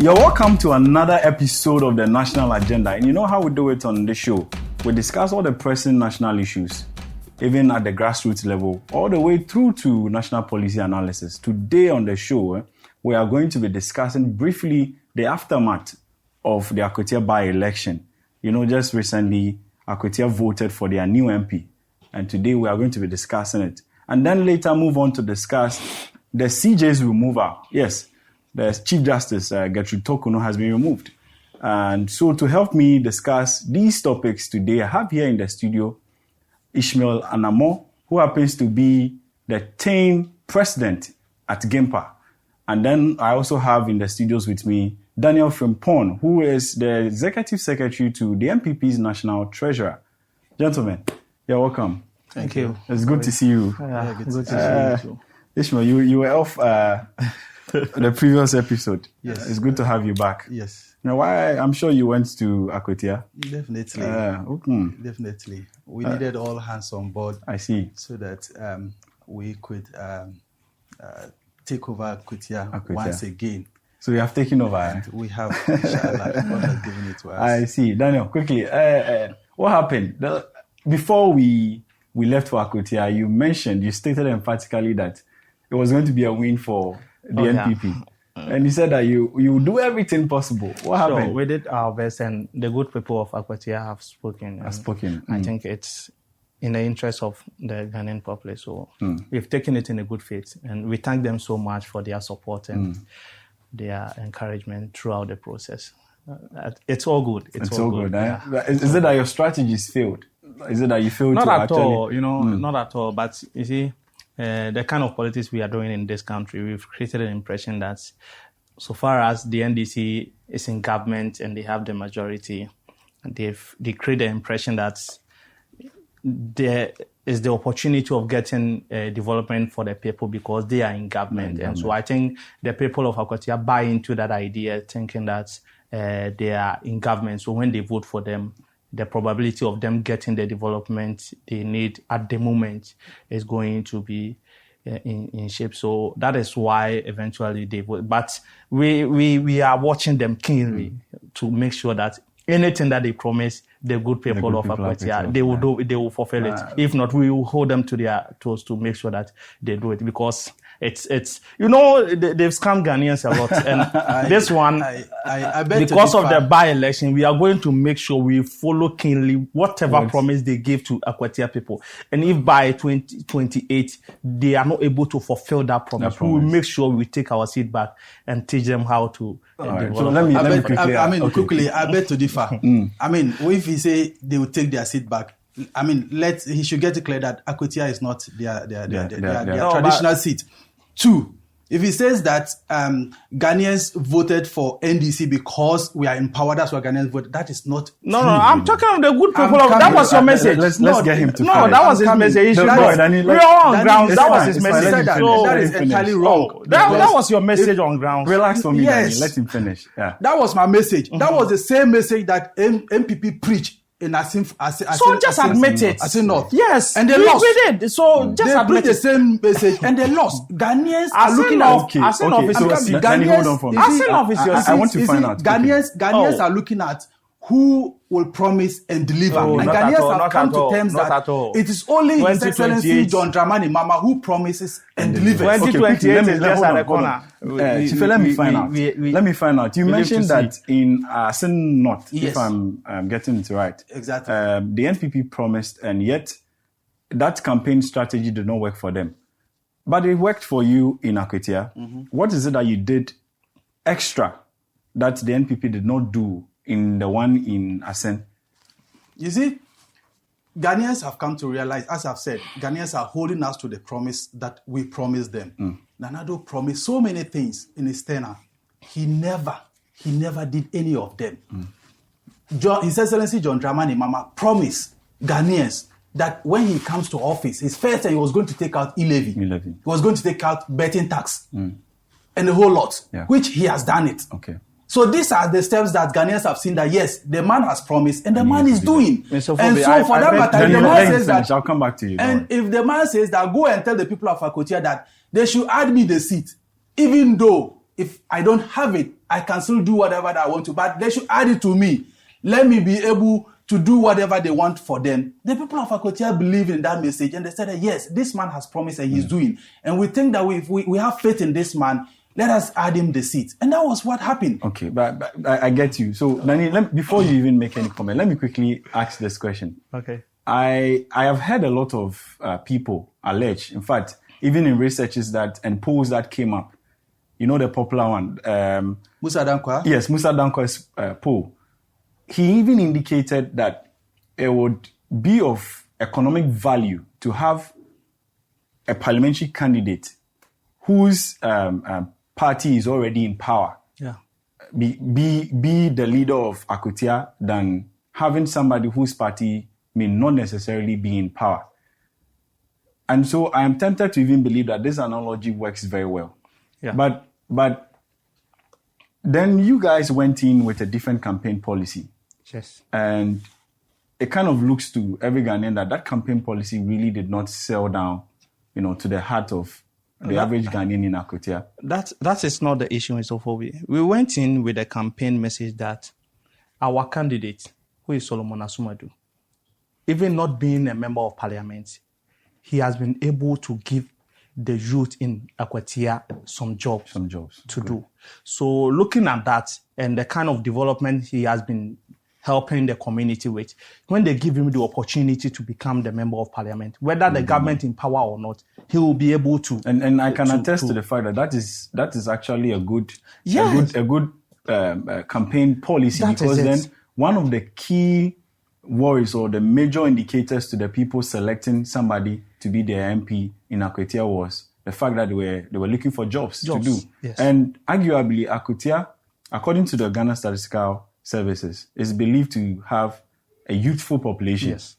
You're welcome to another episode of the National Agenda. And you know how we do it on this show? We discuss all the pressing national issues, even at the grassroots level, all the way through to national policy analysis. Today on the show, we are going to be discussing briefly the aftermath of the Akwatia by-election. You know, just recently, Akwatia voted for their new MP. And today we are going to be discussing it. And then later move on to discuss the CJ's removal. Yes, the Chief Justice, Torkornoo, has been removed. And so to help me discuss these topics today, I have here in the studio Ishmael Anamoh, who happens to be the team president at GIMPA. And then I also have in the studios with me Daniel Frimpong, who is the executive secretary to the MPP's national treasurer. Gentlemen, you're welcome. Thank you. It's good to see you. Yeah, good to see you too. Ishmael, you were off the previous episode. Yes. It's good to have you back. Yes. Now, I'm sure you went to Akwatia. Definitely. Definitely. We needed all hands on board. I see. So that we could take over Akwatia once again. So you have taken over. And we have, inshallah, God has given it to us. I see. Daniel, quickly, what happened? Before we left for Akwatia, you stated emphatically that it was going to be a win for the NPP. Yeah. And you said that you do everything possible. What happened? We did our best, and the good people of Akwatia have spoken. I think it's in the interest of the Ghanaian populace. So we've taken it in a good faith, and we thank them so much for their support and their encouragement throughout the process. It's all good. It's all good. Yeah. Is it that your strategies failed? Is it that you failed not to at actually... all, not at all. But you see, the kind of politics we are doing in this country, we've created an impression that so far as the NDC is in government and they have the majority, they create the impression that there is the opportunity of getting development for the people because they are in government. And so I think the people of Akwatia buy into that idea, thinking that they are in government. So when they vote for them, the probability of them getting the development they need at the moment is going to be in shape. So that is why eventually they vote. But we are watching them keenly to make sure that anything that they promise, the good people of Akwatia, they will fulfill it. If not, we will hold them to their toes to make sure that they do it, because it's they've scammed Ghanaians a lot. And this one, I bet because of the by-election, we are going to make sure we follow keenly whatever promise they give to Akwatia people. And if by 2028 they are not able to fulfill that promise, we will make sure we take our seat back and teach them how to develop. So let me quickly. I bet to differ. I mean, if he say they will take their seat back, I mean, he should get it clear that Akwatia is not their traditional seat. 2, if he says that Ghanaians voted for NDC because we are in power, that's why Ghanaians voted, that is not true. I'm talking of the good people. That was your message. Let's get him to that was his message. We are on grounds. That was his message. That is entirely wrong. That was your message on grounds. Relax for me, Danny. Let him finish. Yeah. That was my message. That was the same message that MPP preached. So just admit it. I say no. Yes, and they lost. We did. So just admit the same message and they lost. Ghanaians are looking at. I want to find out. Ghanaians are looking at who will promise and deliver. And Ghanaians have come to terms that it is only His Excellency John Dramani Mahama who promises and delivers. 2028 is just at the corner. Let me find out. You mentioned that in Asin North, if I'm getting it right. Exactly. The NPP promised, and yet that campaign strategy did not work for them. But it worked for you in Akwatia. What is it that you did extra that the NPP did not do in the one in Asen? You see, Ghanaians have come to realize, as I've said, Ghanaians are holding us to the promise that we promised them. Nana Addo promised so many things in his tenure. He never did any of them. His Excellency John Dramani Mahama promised Ghanaians that when he comes to office, his first time he was going to take out e-levy. He was going to take out betting tax and a whole lot, which he has done it. Okay. So these are the steps that Ghanaians have seen that, yes, the man has promised and the man is doing. And so for that matter, the man says that, I'll come back to you. And if the man says that, go and tell the people of Akwatia that they should add me the seat, even though if I don't have it, I can still do whatever that I want to, but they should add it to me. Let me be able to do whatever they want for them. The people of Akwatia believe in that message, and they said that, yes, this man has promised and he's doing. And we think that if we have faith in this man, let us add him the seat. And that was what happened. Okay, but I get you. So, Danny, before you even make any comment, let me quickly ask this question. Okay. I have heard a lot of people allege, in fact, even in researches and polls that came up, you know the popular one. Musa Dankwa? Yes, Musa Dankwa's poll. He even indicated that it would be of economic value to have a parliamentary candidate whose party is already in power. Yeah. Be the leader of Akwatia than having somebody whose party may not necessarily be in power. And so I am tempted to even believe that this analogy works very well. Yeah. But then you guys went in with a different campaign policy. Yes. And it kind of looks to every Ghanaian that campaign policy really did not sell down, to the heart of the average Ghanaian in Akwatia. That is not the issue, Mr. Ofobi. We went in with a campaign message that our candidate, who is Solomon Asumadu, even not being a member of parliament, he has been able to give the youth in Akwatia some jobs to do. So looking at that and the kind of development he has been helping the community with, when they give him the opportunity to become the member of parliament, whether the government in power or not, he will be able to. And I can attest to the fact that is actually a good campaign policy, because then one of the key worries or the major indicators to the people selecting somebody to be their MP in Akwatia was the fact that they were looking for jobs to do. Yes. And arguably, Akwatia, according to the Ghana Statistical Services, is believed to have a youthful population. Yes.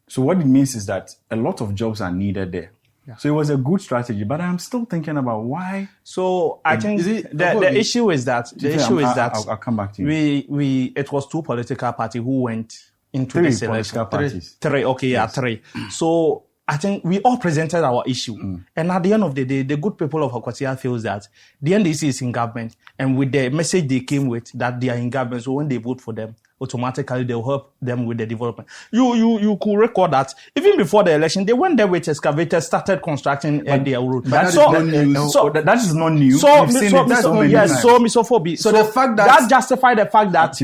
So what it means is that a lot of jobs are needed there. Yeah. So it was a good strategy, but I'm still thinking about why. So I think the issue is that I'll come back to you. It was two political parties who went into three this election. Political parties. Three. Okay, yes. Yeah, three. So I think we all presented our issue. And at the end of the day, the good people of Akwatia feels that the NDC is in government, and with the message they came with that they are in government, so when they vote for them, automatically they'll help them with the development. You could record that even before the election, they went there with excavators, started constructing their road. That is not new. So Mr. Ofobi, so the fact that justifies the fact that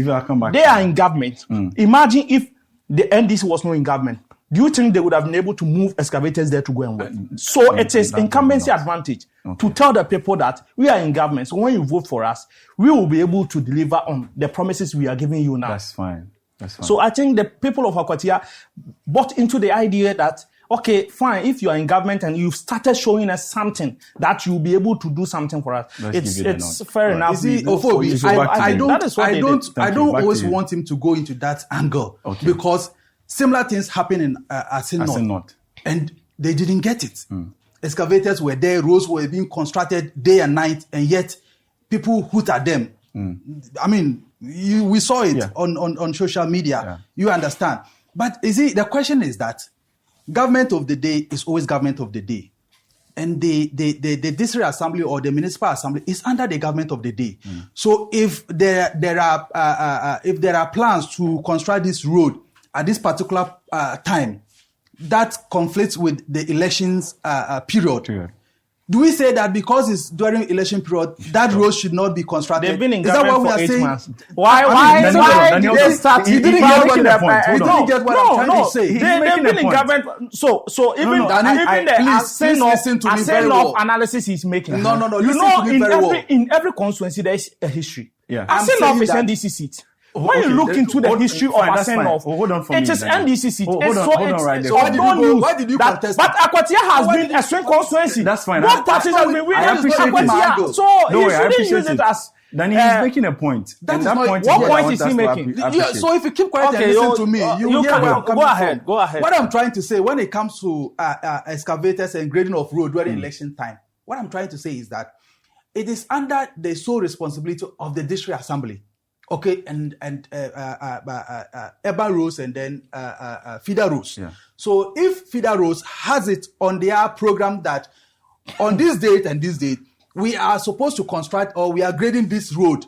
they are in government. Imagine if the NDC was not in government. Do you think they would have been able to move excavators there to go and work? So it is incumbency advantage to tell the people that we are in government. So when you vote for us, we will be able to deliver on the promises we are giving you now. That's fine. So I think the people of Akwatia bought into the idea that, okay, fine, if you are in government and you've started showing us something that you'll be able to do something for us, it's fair enough. Ofobi, I don't always want him to go into that angle because similar things happen in Asin North. And they didn't get it. Excavators were there, roads were being constructed day and night, and yet people hoot at them. I mean, we saw it on social media. Yeah. You understand. But the question is that government of the day is always government of the day. And the district assembly or the municipal assembly is under the government of the day. So if there are plans to construct this road at this particular time, that conflicts with the elections period. Do we say that because it's during election period, that road should not be constructed? They've been in government for 8 months. Why did they start? He didn't get what I'm trying to say. They've been in government. So even the Asin analysis he's making. No. You know, in every constituency there is a history. Asin is NDC seat. When you look into the history of Asin North, it is NDC seat. Why did you contest? But Akwatia has been a swing constituency. That's fine. Both parties have been winning Akwatia. So you shouldn't use it as... Danny is making a point. What point is he making? So if you keep quiet and listen to me, you hear where I'm coming from. Go ahead. What I'm trying to say, when it comes to excavators and grading of road during election time, what I'm trying to say is that it is under the sole responsibility of the district assembly. Okay, and urban roads and then feeder roads. Yeah. So if feeder roads has it on their program that on this date and this date, we are supposed to construct or we are grading this road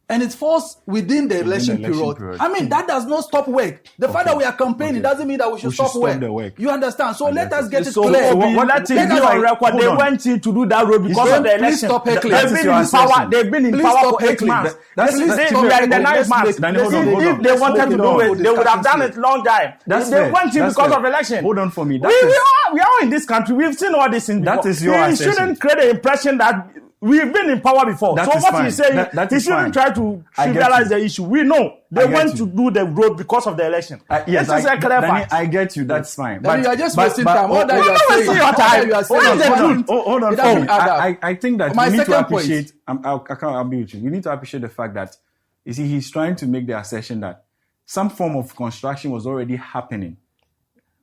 and it falls within the election period. I mean, that does not stop work. The fact that we are campaigning doesn't mean that we should stop work. The work. You understand? So let us get it So clear. let it be on record. They went in to do that road because of the election. Stop heckling. They've been in power for 8 months. We are in the 9th month. If they wanted to do it, they would have done it long time. They went in because of election. Hold on for me. We are in this country. We've seen all this in before. That is your assessment. We shouldn't create the impression that we've been in power before. That so is what fine. he's saying, he shouldn't try to trivialize the issue. We know they went to do the road because of the election. Yes, this is a clear fact. I get you. That's fine. But you are just wasting time. Hold on for me. I think that we need to appreciate. I'll be with you. We need to appreciate the fact that you see he's trying to make the assertion that some form of construction was already happening.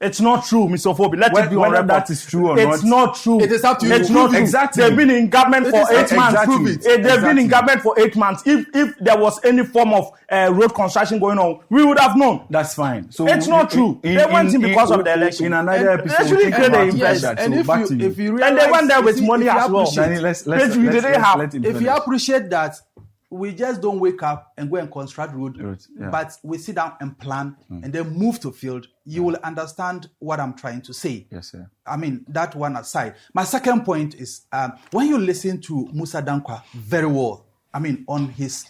It's not true, Mr. Ofobi. Let it be on record. That is true or not. It's not true. It is up to you. It's not true. Exactly. They've been in government for 8 months. Prove it. They've been in government for 8 months. If there was any form of road construction going on, we would have known. That's fine. So it's not true. They went in because of the election. In another episode, they shouldn't create the impression. And if you realize, and they went there with money as well. If you appreciate that, we just don't wake up and go and construct road, but we sit down and plan and then move to field. You will understand what I'm trying to say. Yes, sir. I mean, that one aside. My second point is when you listen to Musa Dankwa very well, I mean, on his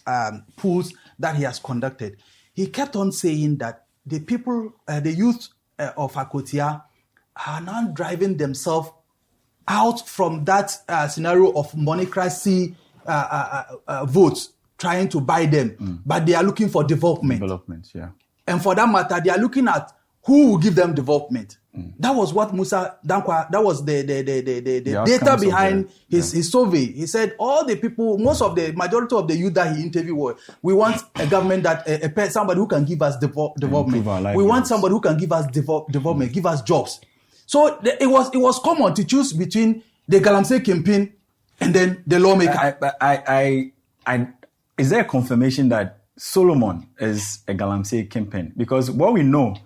polls that he has conducted, he kept on saying that the people, the youth of Akwatia are now driving themselves out from that scenario of monocracy votes, trying to buy them, but they are looking for development. And for that matter, they are looking at who will give them development. That was what Musa Dankwa, that was the data behind his survey. He said all the people, majority of the youth that he interviewed we want a government that, somebody who can give us development. We want somebody who can give us development, give us jobs. So it was common to choose between the Galamsey campaign and then the lawmaker. Is there a confirmation that Solomon is a Galamsey campaign? Because what we know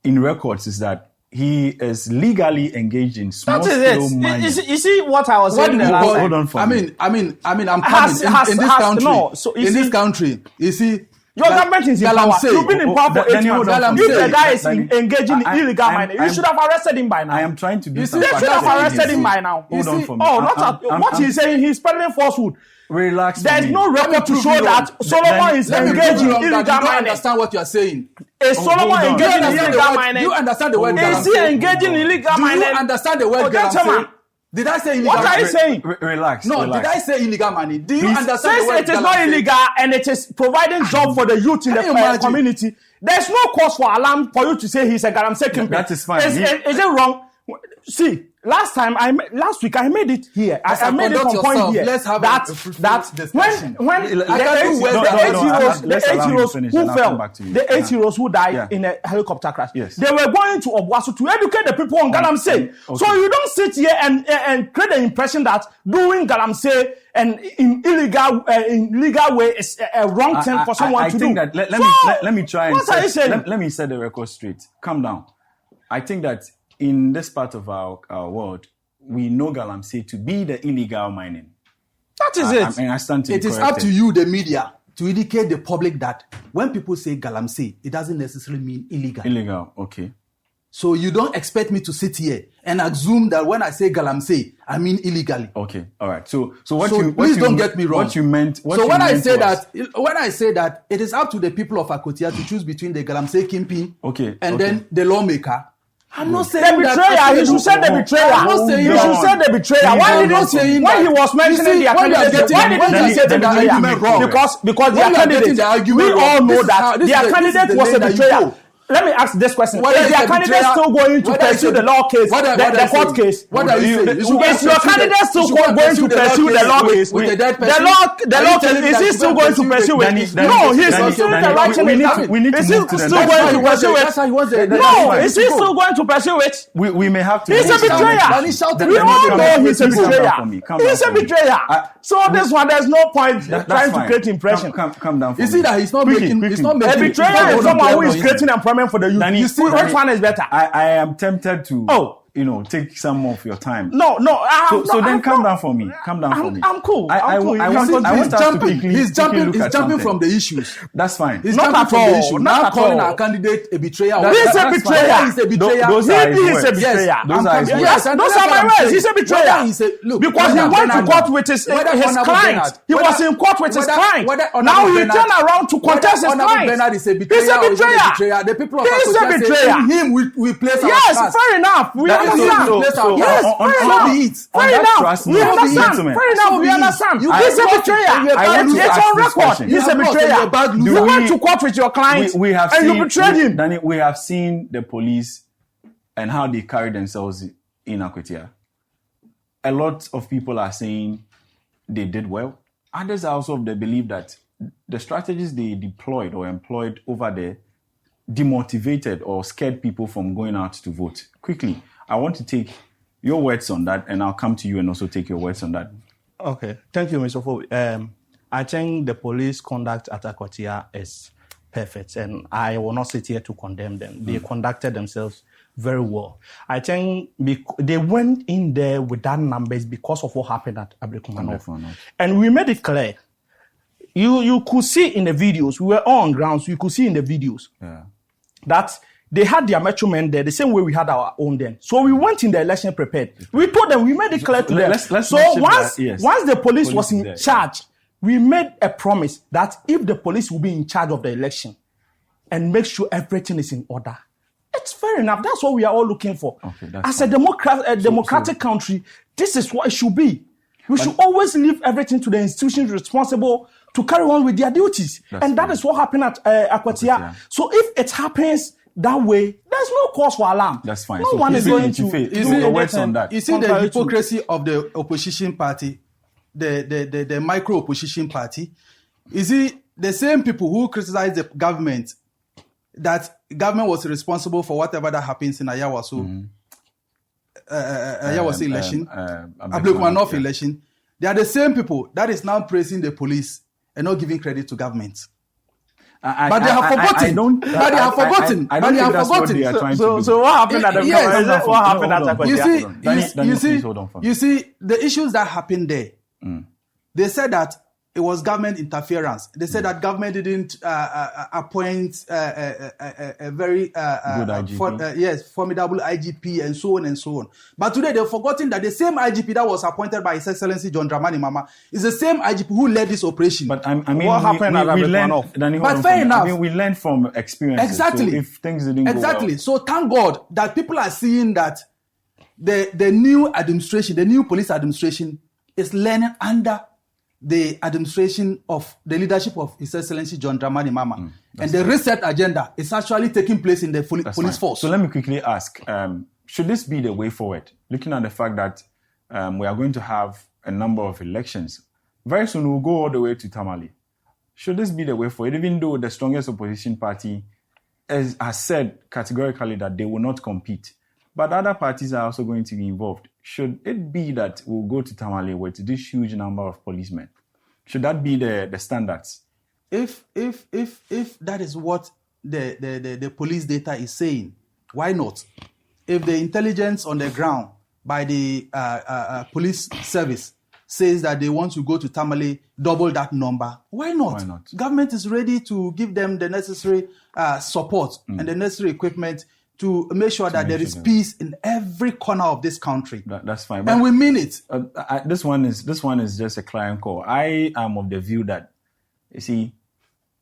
in records is that he is legally engaged in small-scale mining. You see what I was saying? Hold on for me. I mean, I'm coming in this country. No, so in this country, you see. Your government is in power. You've been in power for 8 months. If the guy is engaging in illegal mining, you should have arrested him by now. I am trying to do something. They should have arrested him by now. Hold on for me. What he's saying, he's peddling falsehood. Relax. There's no record to show that Solomon is engaging in illegal mining. You don't understand what you are saying. Is Solomon engaging in illegal mining? Do you understand the word Galamsey? Is he engaging in illegal mining? Do you understand the word Galamsey? Did I say illegal? What are you saying? Relax. No, did I say illegal money? Do you understand the word it is not illegal and it is providing job for the youth in the community. There's no cause for alarm for you to say he's a Galamsey campaign. That is fine. Is it wrong? See, last week I made it here. I made it on point here. Let's have that when the 8 heroes who fell, the 8 heroes who died in a helicopter crash, they were going to Obuasu to educate the people on Galamsey. So you don't sit here and create the impression that doing Galamsey and in illegal way is a wrong thing for someone to do. I think that let me try and let me set the record straight. Calm down. I think that in this part of our world, we know Galamsey to be the illegal mining. That is it. I stand to be corrected. It is up to you, the media, to indicate the public that when people say Galamsey, it doesn't necessarily mean illegal. Illegal, okay. So you don't expect me to sit here and assume that when I say Galamsey, I mean illegally. Okay, all right. So please don't get me wrong. What you meant. When I say that, it is up to the people of Akwatia to choose between the Galamsey kingpin and then the lawmaker. I'm not saying the betrayer. You should say the betrayer. I'm not saying you should say the betrayer. Why did you say when he was mentioning the candidate? Why did you say the betrayer? Because their candidate. We all know that their candidate was a betrayer. Let me ask this question: is their candidate still going to pursue the law case, the court case? What are you saying? Is your candidate still going to pursue the law case? The law case, is he still going to pursue it? No, he's still writing it. We need to move to the next. Going to pursue it? No, is he still going to pursue it? We may have to. He's a betrayer. We all know he's a betrayer. He's a betrayer. So this one, there's no point trying to create impression. Calm down. You see that he's not making. A betrayer is someone who is creating employment for the youth. Which one is better? I am tempted to take some of your time. No. So then calm down for me. Calm down for me. I'm cool. I cool. want us to quickly He's jumping look at from something. the issues. That's fine. He's Not jumping at from all. the issue. Not Now at calling all. our candidate a betrayer. He's a That's fine. betrayer. He's a betrayer. Those are his He's a words. betrayer. Those are his words. Yes, those are my words. He's a betrayer. Because he went to court with his client. He was in court with his client. Now he turned around to contest his client. He's a He's a betrayer. The people of He's a Akwatia say, betrayer. in him we place our Yes, trust. fair enough. We That is understand. so- so- Yes, on- fair on- enough. so be it. On Fair that enough. trust, We no, understand. gentlemen. Fair enough. So We be it. understand. You He's a have betrayer. lost- you have And lost it's to on ask this record. question. He's You a have lost and betrayer. you're a bad loser. You went to court with your client We have and seen, you betrayed him. Danny, we have seen the police and how they carry themselves in Akwatia. A lot of people are saying they did well. Others are also of the belief that the strategies they deployed or employed over there demotivated or scared people from going out to vote. Quickly, I want to take your words on that, and I'll come to you and also take your words on that. Okay, thank you, Mr. Ofobi. I think the police conduct at Akwatia is perfect, and I will not sit here to condemn them. They conducted themselves very well. I think they went in there with that numbers because of what happened at Abrekumano. And we made it clear. You could see in the videos, we were all on ground, so you could see in the videos that they had their metro men there the same way we had our own then. So we went in the election prepared. We told them, we made it clear to them. So once the police was in charge, we made a promise that if the police will be in charge of the election and make sure everything is in order, it's fair enough. That's what we are all looking for. As a democratic country, this is what it should be. We should always leave everything to the institutions responsible to carry on with their duties. And that is what happened at Akwatia. So if it happens that way, there's no cause for alarm. That's fine. No so one is going to do your words on that. You see the hypocrisy of the opposition party, the micro opposition party. You see the same people who criticize the government, that government was responsible for whatever that happens in Ayawaso. Ayawaso election, Abrekumano election. They are the same people that is now praising the police and not giving credit to government. But they have forgotten. But they have forgotten. I don't think that's what they are trying to do. So what happened at the what happened at Akwatia? You see, the issues that happened there, they said that it was government interference. They said that government didn't appoint a very formidable IGP and so on and so on. But today they've forgotten that the same IGP that was appointed by His Excellency John Dramani Mahama is the same IGP who led this operation. But I mean, what happened at we learned. But fair enough. I mean, we learned from experience. Exactly. So if things didn't go well. So thank God that people are seeing that the new administration, the new police administration, is learning under the administration of the leadership of His Excellency John Dramani Mahama. And the reset agenda is actually taking place in the police force. So let me quickly ask, should this be the way forward? Looking at the fact that we are going to have a number of elections, very soon we'll go all the way to Tamale. Should this be the way forward, even though the strongest opposition party has said categorically that they will not compete, but other parties are also going to be involved? Should it be that we'll go to Tamale with this huge number of policemen? Should that be the standards? If that is what the police data is saying, why not? If the intelligence on the ground by the police service says that they want to go to Tamale, double that number, why not? Why not? Government is ready to give them the necessary support and the necessary equipment to make sure that there is peace in every corner of this country. That's fine. And we mean it. This one is just a client call. I am of the view that, you see,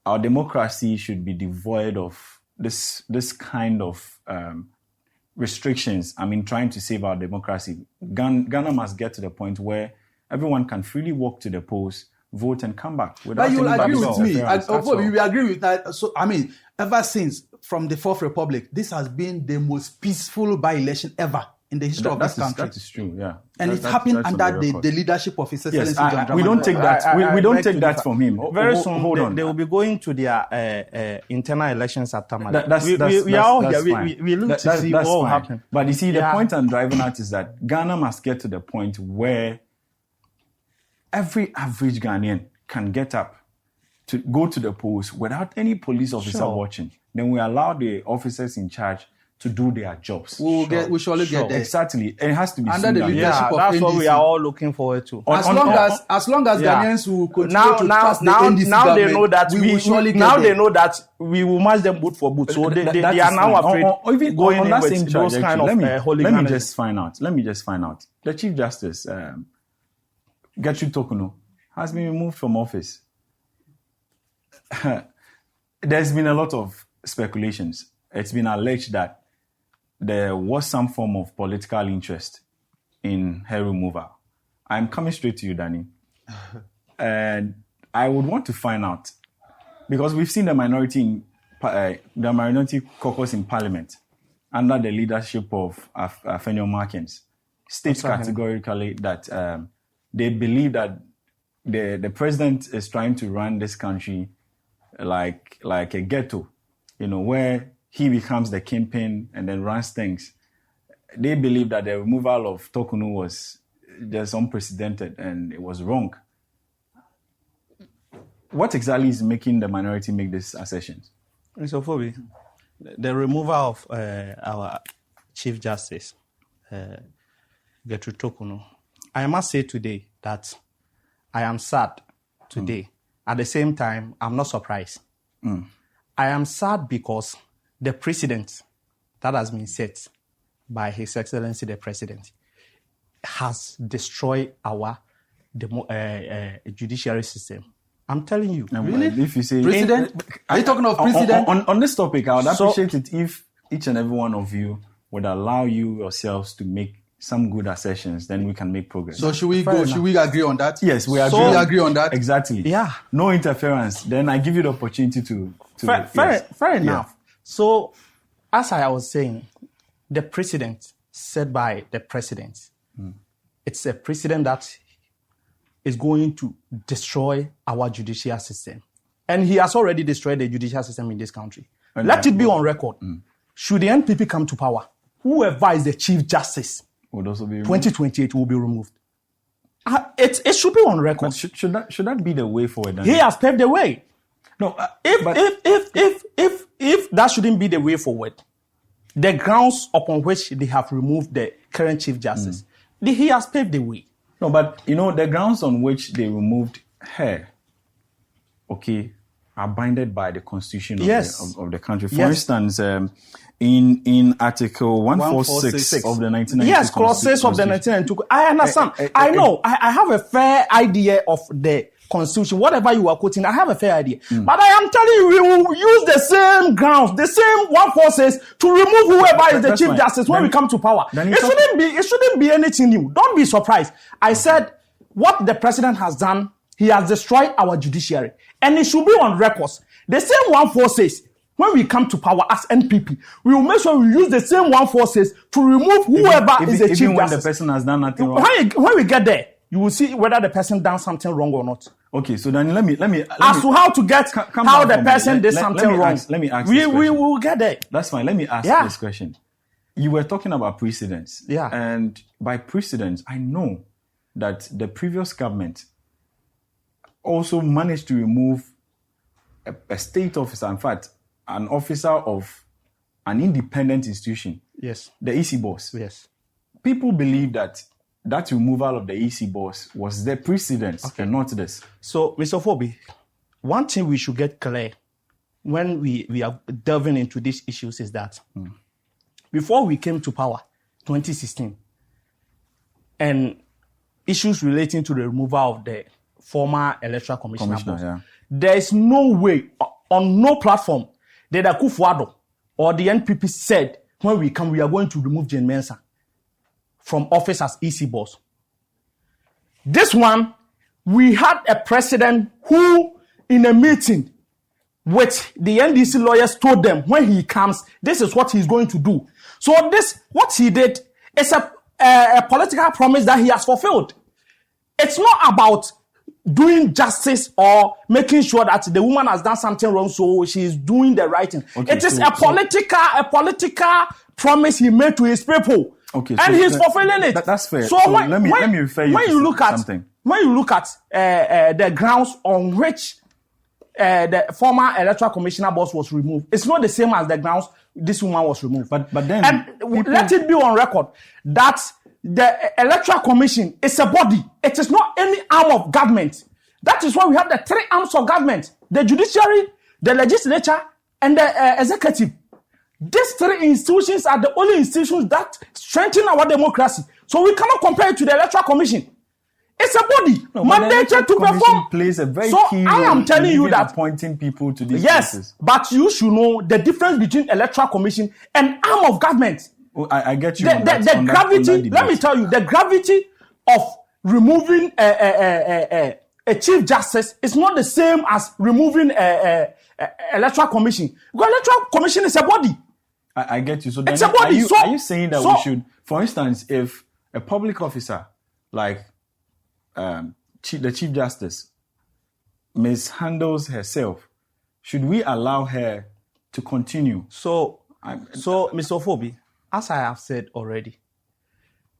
our democracy should be devoid of this kind of restrictions. I mean, trying to save our democracy. Ghana must get to the point where everyone can freely walk to the polls, vote, and come back. But you will agree with me. You will agree with that. So, I mean, ever since from the Fourth Republic, this has been the most peaceful by-election ever in the history of this country. That is true, yeah. And it happened under the leadership of His Excellency John Dramani. We don't take that. We don't take that from him. Very soon, hold on. They will be going to their internal elections at Tamale. We are all here. We look to see what will happen. But you see, the point I'm driving at is that Ghana must get to the point where every average Ghanaian can get up to go to the polls without any police officer watching. Then we allow the officers in charge to do their jobs. We surely get there. Exactly. It has to be Under the seen that. leadership of that's what we NDC. are all looking forward to. As long as Yeah. Ghanaians will continue to trust the now NDC they government, know that we will surely get now there. they know that we will match them boot for boot. So they That are is now fine. afraid Even going on in that with same those kind of let me hooliganism. Let me just find out. The Chief Justice, Gertrude Torkornoo, has been removed from office. There's been a lot of speculations. It's been alleged that there was some form of political interest in her removal. I'm coming straight to you, Danny. And I would want to find out, because we've seen the minority caucus in Parliament under the leadership of Afenyo Markins states categorically that they believe that the president is trying to run this country like a ghetto, where he becomes the kingpin and then runs things. They believe that the removal of Torkornoo was just unprecedented and it was wrong. What exactly is making the minority make these assertions? Mr. Ofobi, the removal of our Chief Justice, Gertrude Torkornoo, I must say today that I am sad today. At the same time, I'm not surprised. I am sad because the precedent that has been set by His Excellency the President has destroyed our judiciary system. I'm telling you. Really? If you say President? Are you talking of president? On this topic, I would appreciate it if each and every one of you would allow yourselves to make some good assertions, then we can make progress. So should we go? Should we agree on that? Yes, we agree. So we agree on that? Exactly. Yeah. No interference. Then I give you the opportunity to Fair enough. So, as I was saying, the precedent set by the president, it's a precedent that is going to destroy our judicial system. And he has already destroyed the judicial system in this country. Let it be on record. Should the NPP come to power, whoever is the Chief Justice, would also be 2028 will be removed. It should be on record. But should that be the way forward? He has paved the way. No, If that shouldn't be the way forward, the grounds upon which they have removed the current Chief Justice, he has paved the way. No, but the grounds on which they removed her, are binded by the constitution of the country. For instance, in Article 146 of the 1992 Yes, clause 6 of the 1992. I understand. I know. I have a fair idea of the constitution. Whatever you are quoting, I have a fair idea. But I am telling you, we will use the same grounds, the same 146 to remove whoever is the Chief Justice when we come to power. It shouldn't be anything new. Don't be surprised. I said what the president has done, he has destroyed our judiciary. And it should be on records. The same 146, when we come to power as NPP, we will make sure we use the same 146 to remove whoever is the Chief Even when Justice. the person has done nothing wrong. When we get there, you will see whether the person done something wrong or not. Okay, so then let me As to how to get how the person did something wrong. Let me ask we will get there. That's fine. Let me ask this question. You were talking about precedents. Yeah. And by precedents, I know that the previous government also managed to remove a state officer, in fact, an officer of an independent institution. Yes. The EC boss. Yes. People believe that removal of the EC boss was the precedent and not this. So, Mr. Ofobi, one thing we should get clear when we are delving into these issues is that before we came to power, 2016, and issues relating to the removal of the former electoral commissioner, there is no way, on no platform, that Akufo-Addo or the NPP said, when we come, we are going to remove Jane Mensah from office as EC boss. This one, we had a president who, in a meeting with the NDC lawyers, told them when he comes, this is what he's going to do. So what he did is a political promise that he has fulfilled. It's not about doing justice or making sure that the woman has done something wrong, so she's doing the right thing. Okay, it is a political promise he made to his people. Okay, and he's fulfilling it. That's fair. So let me refer you to something. When you look at the grounds on which the former electoral commissioner boss was removed, it's not the same as the grounds this woman was removed. But then let it be on record that the electoral commission is a body. It is not any arm of government. That is why we have the three arms of government: the judiciary, the legislature, and the executive. These three institutions are the only institutions that strengthen our democracy. So we cannot compare it to the electoral commission. It's a body mandated to perform. Plays a very so key I am role telling in you that appointing people to these yes, places. but you should know the difference between electoral commission and arm of government. Oh, I get you. The gravity. Let me tell you, the gravity of removing a chief justice is not the same as removing a electoral commission. Because electoral commission is a body. I get you. So it's a body. Are you saying that we should, for instance, if a public officer like the Chief Justice mishandles herself, should we allow her to continue? So Mr. Ofobi, as I have said already,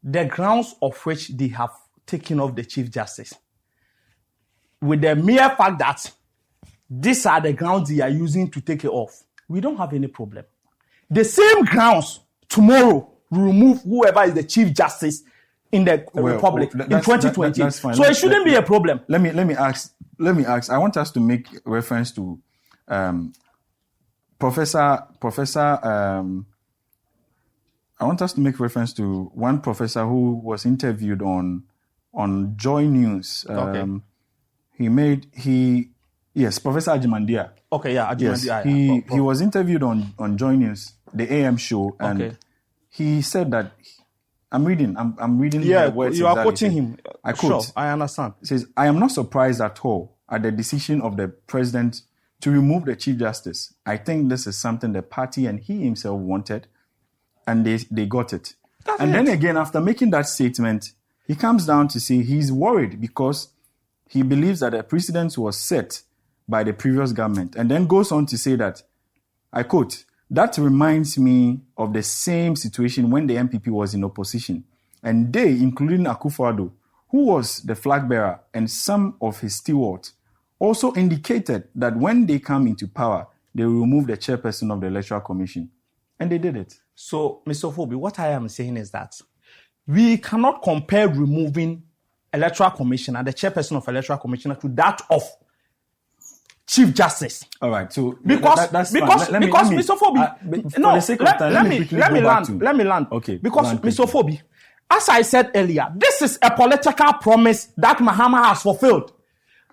the grounds of which they have taken off the Chief Justice, with the mere fact that these are the grounds they are using to take it off, we don't have any problem. The same grounds tomorrow will remove whoever is the Chief Justice in the Republic in 2020. That's fine. So it shouldn't be a problem. Let me ask. I want us to make reference to Professor. I want us to make reference to one professor who was interviewed on Joy News. Okay. Professor Ajimandia. Okay, yeah, Ajimandia. Yes, he was interviewed on Joy News, the AM show, and he said that I'm reading the words. You are quoting him. I quote. Sure, I understand. It says, "I am not surprised at all at the decision of the president to remove the Chief Justice. I think this is something the party and he himself wanted, and they got it." Then again, after making that statement, he comes down to say he's worried because he believes that the precedent was set by the previous government, and then goes on to say that, I quote, "That reminds me of the same situation when the MPP was in opposition, and they, including Akufo-Addo, who was the flag bearer, and some of his stewards, also indicated that when they come into power, they will remove the chairperson of the Electoral Commission." And they did it. So, Mr. Ofobi, what I am saying is that we cannot compare removing Electoral Commissioner, the chairperson of Electoral Commissioner, to that of Chief Justice. All right. So because Mr. Ofobi, let me land. Okay. Because Mr. Ofobi, as I said earlier, this is a political promise that Mahama has fulfilled.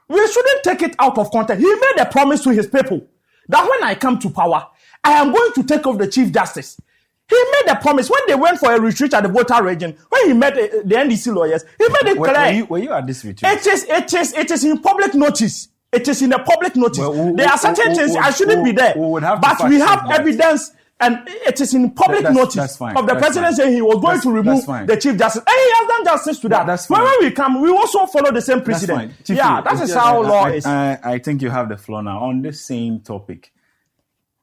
We shouldn't take it out of context. He made a promise to his people that when I come to power, I am going to take off the Chief Justice. He made a promise when they went for a retreat at the Volta region. When he met the NDC lawyers, he made it clear. Were you at this retreat? It is in public notice. It is in the public notice. There are certain things I shouldn't be there, but we have evidence, and it is in public notice of the president saying he was going to remove the Chief Justice, and he has done justice to that. When we come, we also follow the same precedent. That is how law is. I think you have the floor now on this same topic.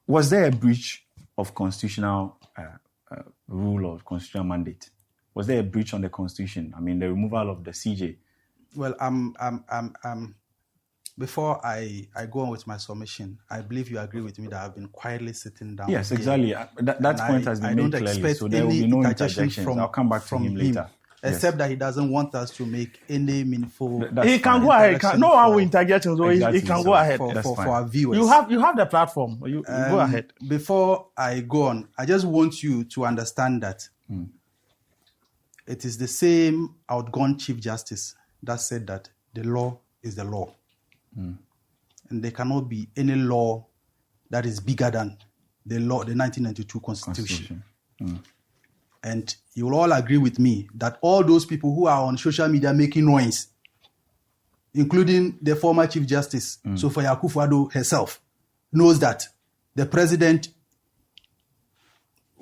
Was there a breach of constitutional rule or constitutional mandate? Was there a breach on the constitution? I mean, the removal of the CJ. Well, before I go on with my submission, I believe you agree with me that I've been quietly sitting down. Yes, exactly. That point has been made clearly, so there will be no interjections. I'll come back to him later. Except that he doesn't want us to make any meaningful. He can go ahead. No one will interject, so he can go ahead for our viewers. You have the platform. You go ahead. Before I go on, I just want you to understand that it is the same outgone Chief Justice that said that the law is the law. And there cannot be any law that is bigger than the law, the 1992 Constitution. And you will all agree with me that all those people who are on social media making noise, including the former Chief Justice, Sophia Akufo-Addo herself, knows that the president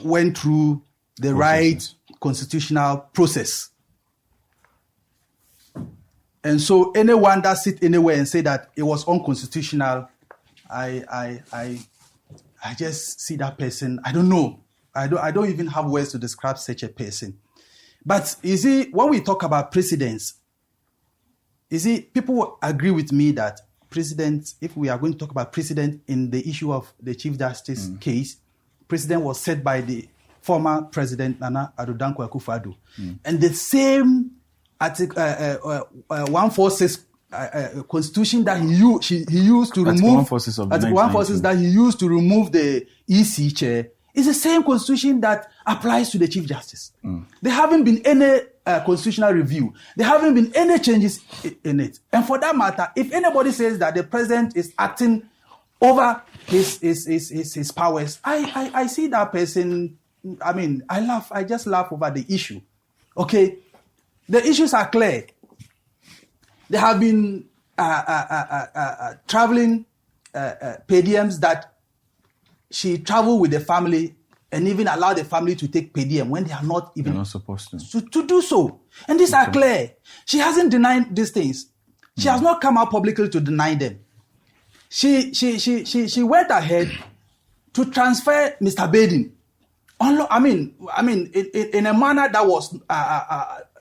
went through the right constitutional process. And so anyone that sit anywhere and say that it was unconstitutional, I just see that person. I don't know. I don't even have words to describe such a person. But you see, when we talk about precedents, you see, people agree with me that precedent, if we are going to talk about precedent in the issue of the Chief Justice case, precedent was set by the former President Nana Addo Dankwa Akufo-Addo. And the same article 146 constitution that he used to remove 146 of Article 146 that he used to remove the EC chair is the same constitution that applies to the Chief Justice. There haven't been any constitutional review. There haven't been any changes in it. And for that matter, if anybody says that the president is acting over his powers, I see that person. I mean, I laugh. I just laugh over the issue. Okay, the issues are clear. There have been traveling per diems that she traveled with the family and even allowed the family to take per diem when they are not even They're not supposed to do so. And these are clear. She hasn't denied these things. She has not come out publicly to deny them. She went ahead to transfer Mr. Baden. I mean, in a manner that was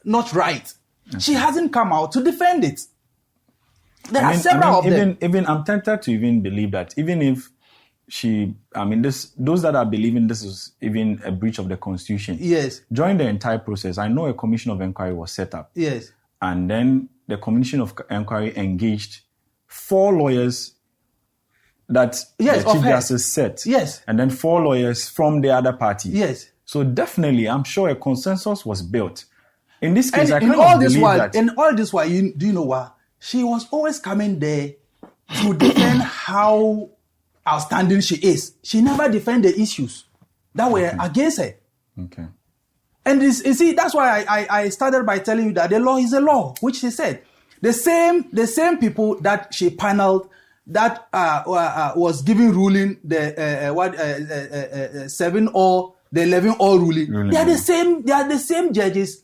not right. She hasn't come out to defend it. There are several of them. Even I'm tempted to even believe that even if those that are believing this is even a breach of the Constitution. Yes. During the entire process, I know a commission of inquiry was set up. Yes. And then the commission of inquiry engaged 4 lawyers that the Chief Justice set. Yes. And then 4 lawyers from the other party. Yes. So definitely, I'm sure a consensus was built. In this case, And I in all this while, that. in all this while, do you know what? She was always coming there to defend how outstanding she is. She never defended the issues that were against her. Okay. And you see, that's why I started by telling you that the law is the law, which she said. The same people that she paneled that was giving ruling the 7-or the 11-or ruling. They are the same judges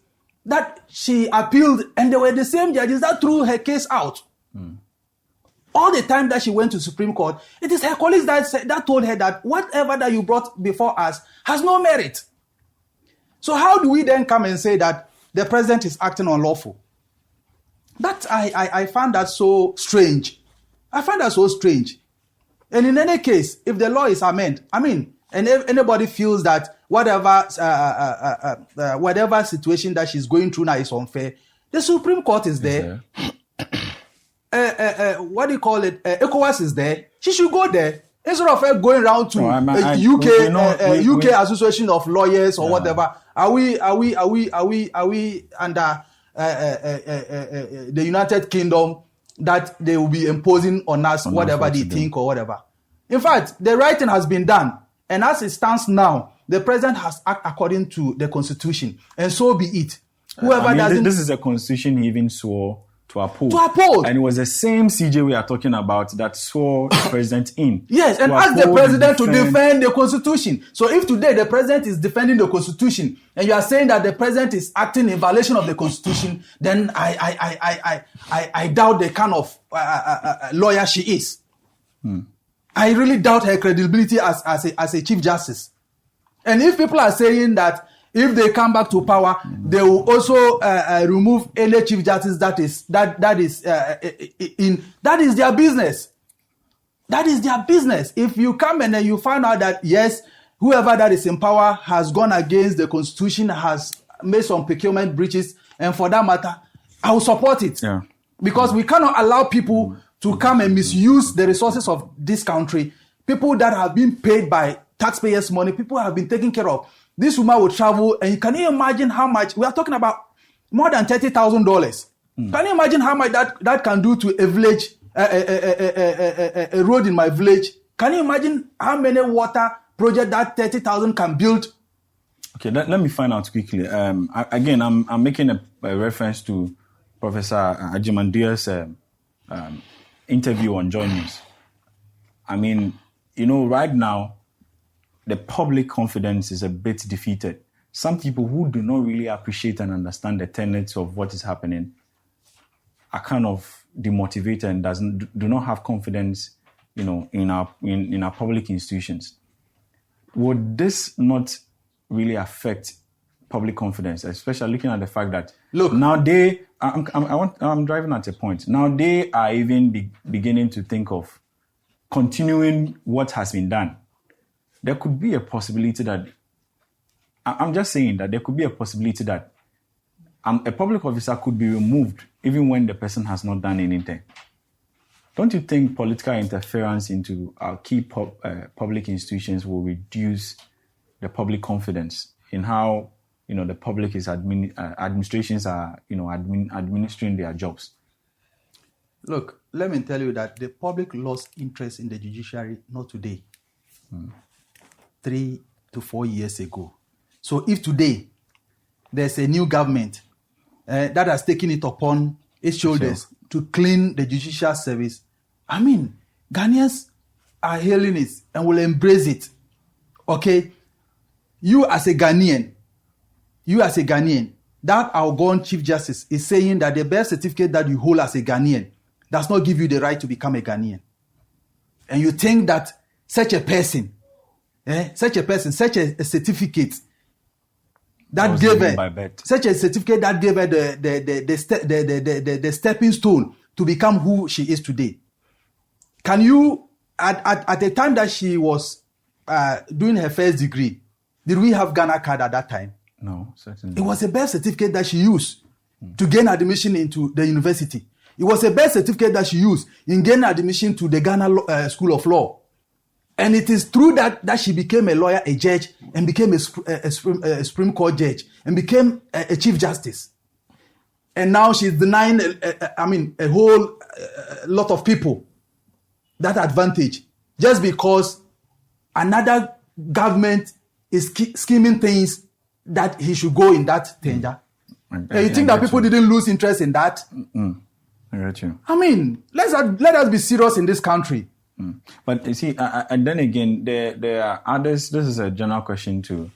that she appealed, and they were the same judges that threw her case out. All the time that she went to Supreme Court, it is her colleagues that told her that whatever that you brought before us has no merit. So how do we then come and say that the president is acting unlawful? That I find that so strange. I find that so strange. And in any case, if the law is amended, and if anybody feels that whatever situation that she's going through now is unfair, the Supreme Court is there. What do you call it? ECOWAS is there. She should go there instead of her going around to UK Association of Lawyers or whatever. Are we under the United Kingdom that they will be imposing on us whatever they think or whatever? In fact, the writing has been done, and as it stands now, the president has acted according to the Constitution, and so be it. Whoever doesn't. This is a Constitution he even swore to uphold. And it was the same CJ we are talking about that swore the president in. Yes, and asked the president to defend the Constitution. So if today the president is defending the Constitution and you are saying that the president is acting in violation of the Constitution, then I doubt the kind of lawyer she is. I really doubt her credibility as a Chief Justice. And if people are saying that if they come back to power, they will also remove any Chief Justice that is their business. That is their business. If you come and then you find out that yes, whoever that is in power has gone against the Constitution, has made some procurement breaches, and for that matter, I will support it. Yeah. Because we cannot allow people to come and misuse the resources of this country. People that have been paid by taxpayers' money, people have been taken care of. This woman will travel, and can you imagine how much? We are talking about more than $30,000. Can you imagine how much that can do to a village, a road in my village? Can you imagine how many water projects that 30,000 can build? Okay, let me find out quickly. Again, I'm making a reference to Professor Ajimandia's interview on Joy News. Right now, the public confidence is a bit defeated. Some people who do not really appreciate and understand the tenets of what is happening are kind of demotivated and do not have confidence, in our public institutions. Would this not really affect public confidence, especially looking at the fact that Look, now I'm driving at a point. Now they are even beginning to think of continuing what has been done. There could be a possibility that I'm just saying that there could be a possibility that a public officer could be removed even when the person has not done anything. Don't you think political interference into our key public institutions will reduce the public confidence in how the public is administrations are administering their jobs? Look, let me tell you that the public lost interest in the judiciary not today, 3 to 4 years ago. So if today there's a new government that has taken it upon its shoulders to clean the judicial service, I mean, Ghanaians are hailing it and will embrace it. Okay? You as a Ghanaian, that outgone Chief Justice is saying that the birth certificate that you hold as a Ghanaian does not give you the right to become a Ghanaian. And you think that such a certificate that gave her, such a certificate that gave her the stepping stone to become who she is today. Can you, at the time that she was doing her first degree, did we have Ghana card at that time? No, certainly. It was a birth certificate that she used to gain admission into the university. It was a birth certificate that she used in gaining admission to the Ghana School of Law. And it is through that she became a lawyer, a judge, and became a Supreme Court judge, and became a Chief Justice. And now she's denying, a whole lot of people that advantage just because another government is scheming things that he should go in that danger. And you think that people didn't lose interest in that? I get you. I mean, let us be serious in this country. But you see, and then again, there are others. This is a general question to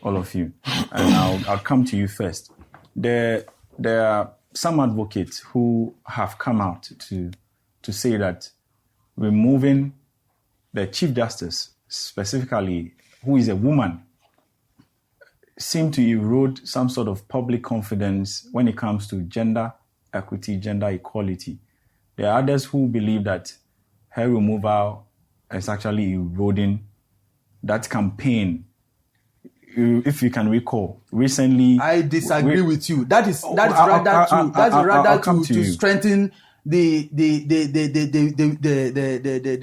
all of you, and I'll come to you first. There are some advocates who have come out to say that removing the Chief Justice, specifically, who is a woman, seem to erode some sort of public confidence when it comes to gender equity, gender equality. There are others who believe that her removal is actually eroding that campaign. If you can recall, recently... I disagree with you. That is rather to strengthen the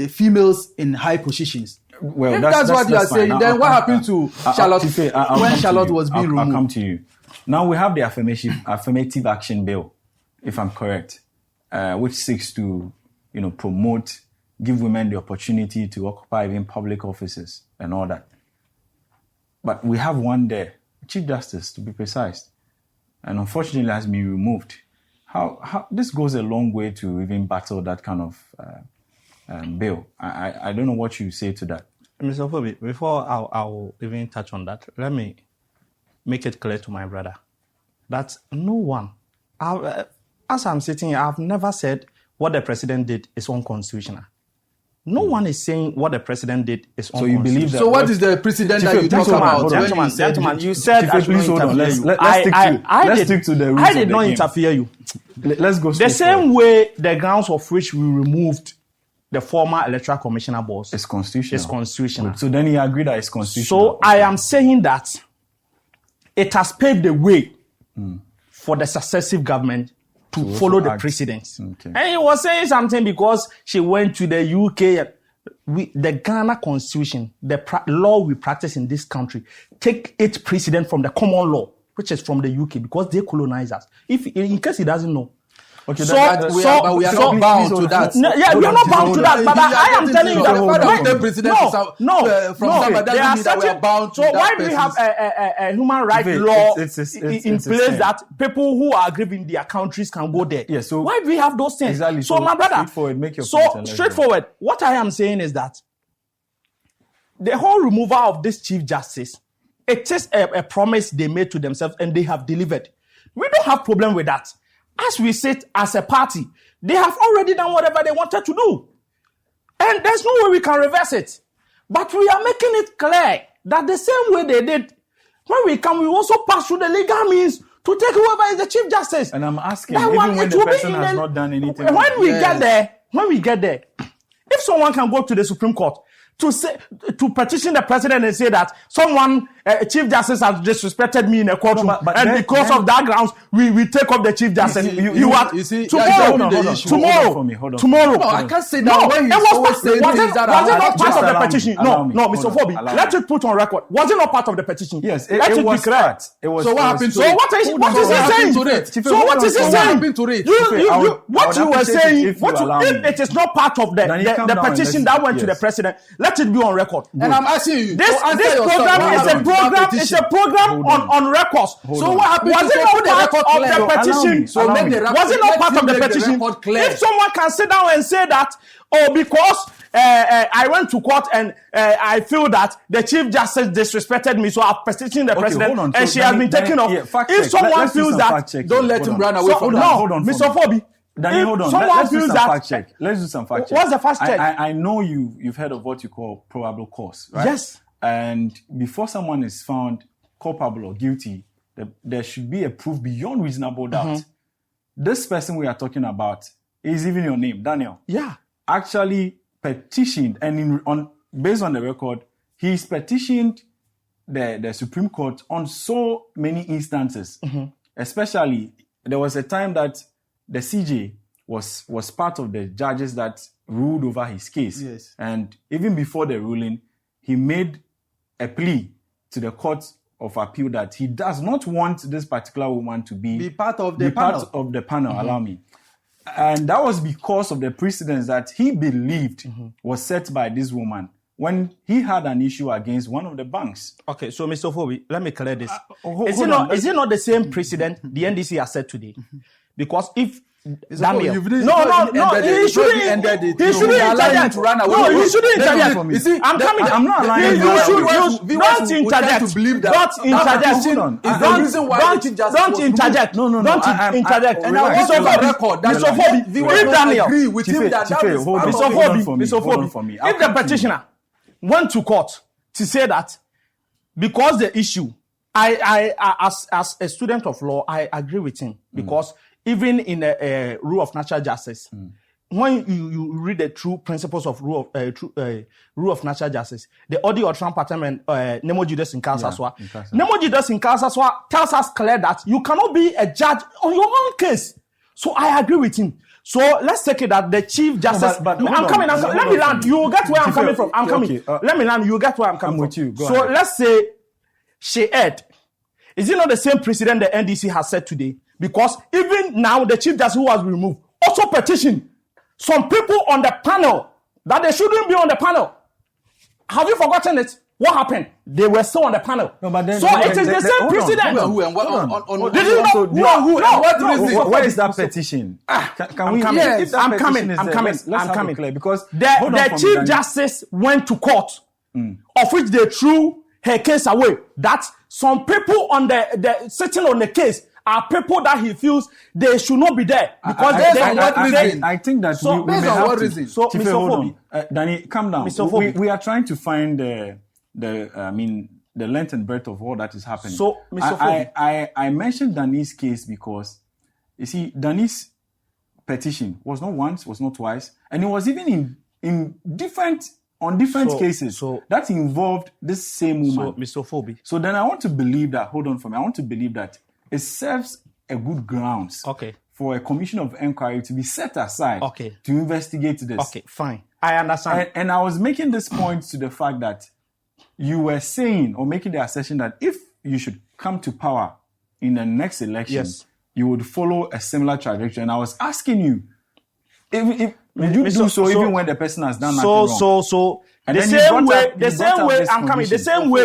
females in high positions. Well, if that's what you are saying, then what happened to Charlotte when Charlotte was being removed? I'll come to you. Now we have the affirmative action bill, if I'm correct, which seeks to, promote, give women the opportunity to occupy even public offices and all that. But we have one there, Chief Justice to be precise, and unfortunately has been removed. How this goes a long way to even battle that kind of bill. I don't know what you say to that. Mr. Ofobi, before I'll even touch on that, let me make it clear to my brother that no one, as I'm sitting here, I've never said what the president did is unconstitutional. No one is saying what the president did is unconstitutional. So you believe that? So what is the precedent that you talk about? Gentleman, you said I please hold on. Let's stick to the rules. I did not interfere you. Let's go. The same way the grounds of which we removed the former electoral commissioner boss is constitutional. Is constitutional. So then you agree that it's constitutional. So I am saying that it has paved the way for the successive government to follow the precedents. Okay. And he was saying something because she went to the UK. The Ghana Constitution, the law we practice in this country, take its precedent from the common law, which is from the UK, because they colonized us. In case he doesn't know. Okay, we are not bound to that. We are not bound to that. But I am telling you that So why do we have a human rights law in place that people who are aggrieved in their countries can go there? Yeah, so why do we have those things? Exactly. So my brother, straightforward. What I am saying is that the whole removal of this Chief Justice, it is a promise they made to themselves and they have delivered. We don't have problem with that. As we sit as a party, they have already done whatever they wanted to do. And there's no way we can reverse it. But we are making it clear that the same way they did when we come, we also pass through the legal means to take whoever is the Chief Justice. And I'm asking, That even one, when it the will be person in has the- not done anything. When we get there, if someone can go to the Supreme Court to petition the president and say that someone, Chief Justice, has disrespected me in a courtroom, No, but and then- because of that grounds, we take off the Chief Justice. you see, tomorrow. hold on, hold on. Tomorrow. No, I can't say that when it he's was always not, saying was things it that not are part of the allow me, petition? allow No, me, no, hold Mr. on, Ofobi, allow let me. it put on record. Was it not part of the petition? Yes, let it it was be clear. part. It was. So what it was happened to two- So it? what is Hold what on, is he hold on. saying? to it? Chief, So hold what on, is he hold on. saying? happened to it? What you were appreciate it saying, if you allow if me. it is not part of Then you calm the down and petition listen. that went to the Yes. president, let it be on record. And I'm asking you. This to answer this yourself. program What is a happened to that program. It's petition? a program Hold on records. Hold So on. what happened? Was to it not put the part record of clear? the Allow me. petition? So make the Was it not let part him of the make the petition? record clear. If someone can sit down and say that, oh, because I went to court and I feel that the Chief Justice disrespected me, so I've petitioned the president, hold on. and So she has been taken off. yeah, fact If check. someone Let's do feels some that, fact check don't here. let Hold him on. run away from Hold that. on, hold on. Mr. Ofobi, Danny, hold on. someone Let's do feels some that- fact check. Let's do some fact check. What's the fact check? I know you've heard of what you call probable cause, right? Yes. And before someone is found culpable or guilty, there should be a proof beyond reasonable doubt. This person we are talking about is even your name, Daniel. Yeah. Actually petitioned, and based on the record, he's petitioned the Supreme Court on so many instances. Especially, there was a time that the CJ was part of the judges that ruled over his case. Yes. And even before the ruling, he made a plea to the Court of Appeal that he does not want this particular woman to be part of the panel. Part of the panel, allow me. And that was because of the precedence that he believed was set by this woman when he had an issue against one of the banks. Okay, so Mr. Ofobi, let me clear this. hold Is it on. not the same precedent the NDC has set today? Because if Daniel, you've no, ended it. he You've shouldn't. ended it. He shouldn't You allow him interject. to run away. No, you shouldn't Let me interject. for me. You see, I'm coming. I'm not allowing You you to should. run You away. don't We tend interject. to believe that Don't that interject. petition is the reason why the Chief Justice Don't was interject. No, Don't I- interject. And I want Relax, on relax. record that Mr. Ofobi, if Daniel, agree with him that Chief, is hold part on. of Mr. it. Hold on Ofobi, for me, Mr. hold on for Ofobi, me. I'll if the come to you. petitioner went to court to say that because the issue, as a student of law, I agree with him because even in a rule of natural justice, when you read the true principles of rule of natural justice, the audio or Trampatem and Anamoh Judas in Kansaswa, Anamoh Judas in Kansaswa tells us clear that you cannot be a judge on your own case. So I agree with him. So let's take it that the Chief Justice. but hold I'm on. coming. Hold Let me on land. for me. You will get where I'm Chief, coming from. I'm okay, coming. Let me land. You will get where I'm coming I'm with from. you. Go So ahead. let's say she erred. Is it not the same precedent the NDC has said today? Because even now, the Chief Justice who was removed also petitioned some people on the panel that they shouldn't be on the panel. Have you forgotten it? What happened? They were still on the panel. No, but then- so it is the same hold on. precedent. Who and what? Hold on Did you So know? do- Who and what No, reason? where is that petition? Can we? coming. If that I'm petition coming. is I'm there, coming. let's I'm have it coming. clear, because hold The on for me, Chief Daniel. Justice went to court, of which they threw her case away. That some people on the sitting on the case are people that he feels they should not be there because I think that So, we based may on have what to. reason? So, Chief, Mr. hold Ofobi. on. Danny, calm down. Mr. Ofobi. We are trying to find the length and breadth of all that is happening. So, Mr. Ofobi. I mentioned Danny's case because, you see, Danny's petition was not once, was not twice, and it was even in different cases so- that involved this same woman. So, Mr. Ofobi. So then I want to believe that, hold on for me, I want to believe that it serves a good grounds Okay. for a commission of inquiry to be set aside Okay. to investigate this. Okay, fine. I understand. And I was making this point to the fact that you were saying or making the assertion that if you should come to power in the next election, Yes. you would follow a similar trajectory. And I was asking you, if would you do so even when the person has done nothing wrong? So And the then you same brought way, up- the you brought same up way this I'm coming. The condition. same way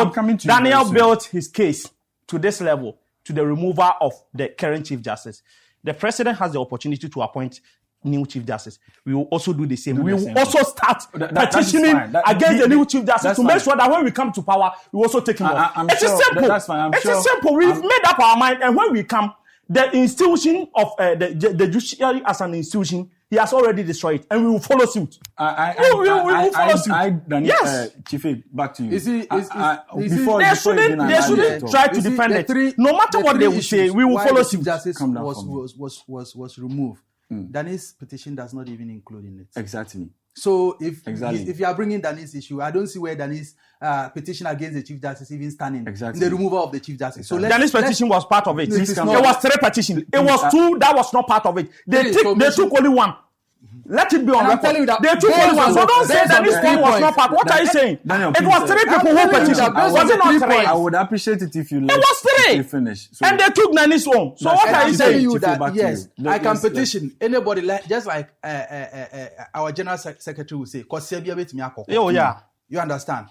I'm coming to you Daniel very soon. built his case to this level, to the removal of the current Chief Justice. The president has the opportunity to appoint new Chief Justice. We will also do the same. We the will same also start that is petitioning fine. against the new Chief Justice that's to make fine. sure that when we come to power, we also take him off. I'm It is sure simple. that's fine. I'm It sure- is simple. We've made up our mind, and when we come, the institution of the judiciary as an institution he has already destroyed it, and we will follow suit. We will follow suit. Yes. Chief, back to you. You see, They shouldn't try to defend it. No matter what they will say, we will follow suit. Justice was removed. Danny's petition does not even include in it. Exactly. So if you are bringing Danny's issue, I don't see where Danny's petition against the Chief Justice even standing in the removal of the Chief Justice. So Danny's petition was part of it. It was 3 petitions. It was 2 that was not part of it. They took only 1. Let it be on record. You that they took only 1. So don't say that this one was not part. What are you saying? Daniel, it was 3 people who petitioned. Was it not 3? I would appreciate it if you let it was 3. Finish. So and they took Danny's own. So what are you saying? You that yes, I can petition anybody, just like our General Secretary will say. Oh yeah. You understand?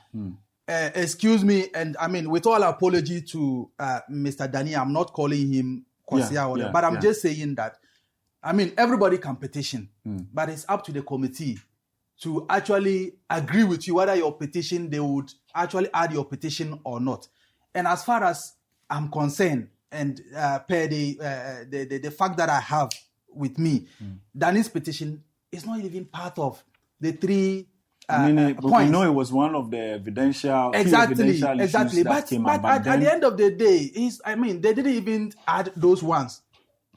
Excuse me, and I mean, with all apology to Mr. Danny, I'm not calling him Kosia, but I'm just saying that. I mean, everybody can petition, but it's up to the committee to actually agree with you whether your petition, they would actually add your petition or not. And as far as I'm concerned, and per the fact that I have with me, Danny's petition is not even part of the 3 points. We know it was one of the evidential issues that came up. But at the end of the day, they didn't even add those ones.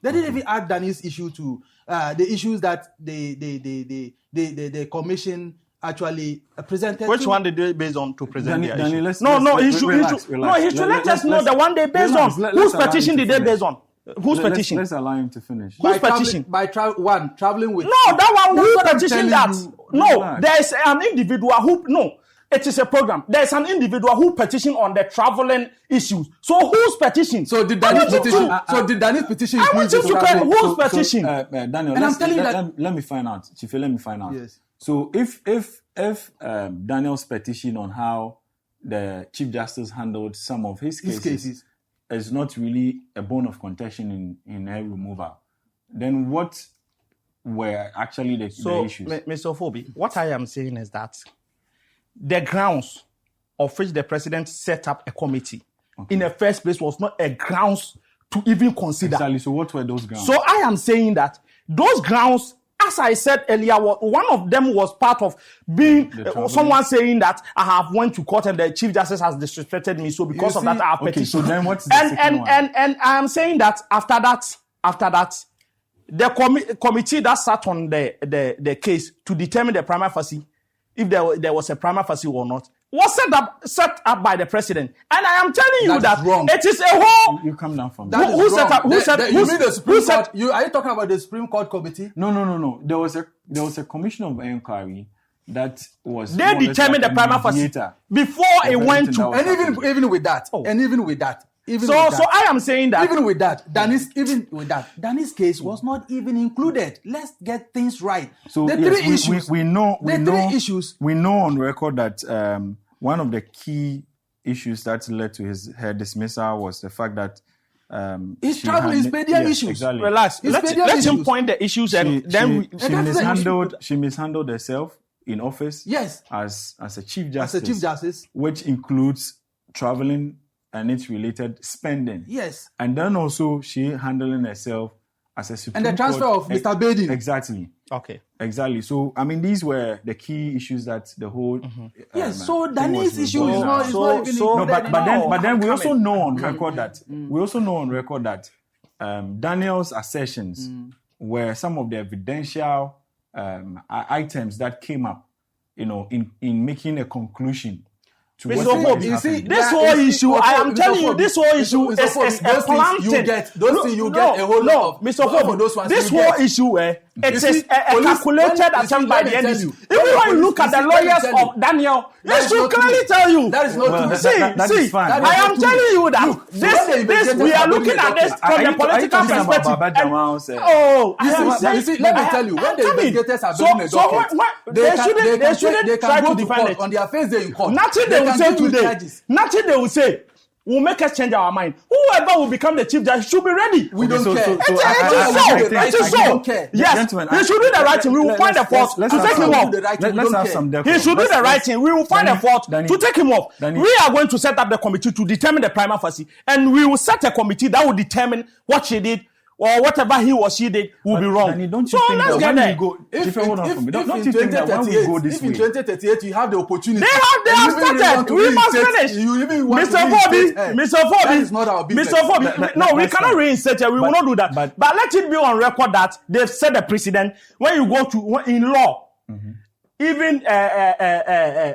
They didn't even add Danny's issue to the issues that the commission actually presented. Which one did they based on to present their issue? He should let us know the one they based on. Whose petition did they based on? Whose petition? Let's allow him to finish. Whose petition? Traveling with. No, that one. Who petitioned that? No, there is an individual who. No. It is a program. There's an individual who petitioned on the traveling issues. So whose petition? So did Danny's petition? I want you to tell whose petition. Daniel, and I'm telling you that. Let me find out. Chief, let me find out. Yes. So if Daniel's petition on how the Chief Justice handled some of his cases is not really a bone of contention in her removal, then what were actually the issues? Mr. Ofobi, what I am saying is that the grounds of which the president set up a committee in the first place was not a grounds to even consider. Exactly. So what were those grounds? So I am saying that those grounds, as I said earlier, one of them was part of being someone saying that I have went to court and the Chief Justice has disrespected me. So because of that, I have petitioned. So then what's the second one? And I am saying that after that, the committee that sat on the case to determine the prima facie, if there was a prima facie or not, was set up by the president. And I am telling you that wrong. It is a whole. You come down from that. Who set up? You mean the Supreme Court? Are you talking about the Supreme Court committee? No. There was a commission of inquiry that was. They determined the prima facie before it went to. And even with that, So I am saying that even with that, Danny's case was not even included. Let's get things right. So the three issues. We know issues. We know on record that one of the key issues that led to her dismissal was the fact that his travel is media issues. Exactly. Relax. Let him point the issues she mishandled herself in office. Yes. As a chief justice, which includes traveling and its related spending. Yes. And then also she handling herself as a Supreme Court. And the transfer of Mr. Badin. Exactly. Okay. Exactly. So, I mean, these were the key issues that the whole... yes, so Danny's issue is not even... But then we also know on record that... Daniel's assertions were some of the evidential items that came up, in making a conclusion. This whole issue, I am telling you, this whole issue is a planted. Those things you get a whole lot of... Mr. Ofobi, this whole issue, it is a calculated attempt by the NDC. Even when you look at the lawyers of Daniel, they should clearly tell you. That is not true. See, I am telling you that this we are looking at this from the political perspective. Let me tell you, when the investigators are building a docket, they shouldn't try to defend it. On their face, they're in court. Nothing they will say today. Nothing they will say will make us change our mind. Whoever will become the chief judge should be ready. We don't care. It is so. Yes, he should do the right thing. We will find a fault to take him off. Let's have some decorum. He should do the right thing. We will find a fault to take him off. We are going to set up the committee to determine the prima facie, and we will set a committee that will determine what she did, or whatever he or she did will be wrong. Danny, don't So you think let's that get when there. we go, hold on for me. Don't if you think that when we go this if in way, 2038 you have the opportunity, They have started. We must finish. You even want Mr. to Ofobi, that is not our business. Mr. Ofobi, no, we that's cannot fine. reinstate it. We will not do that. But let it be on record that they've set the precedent. When you go to in law, even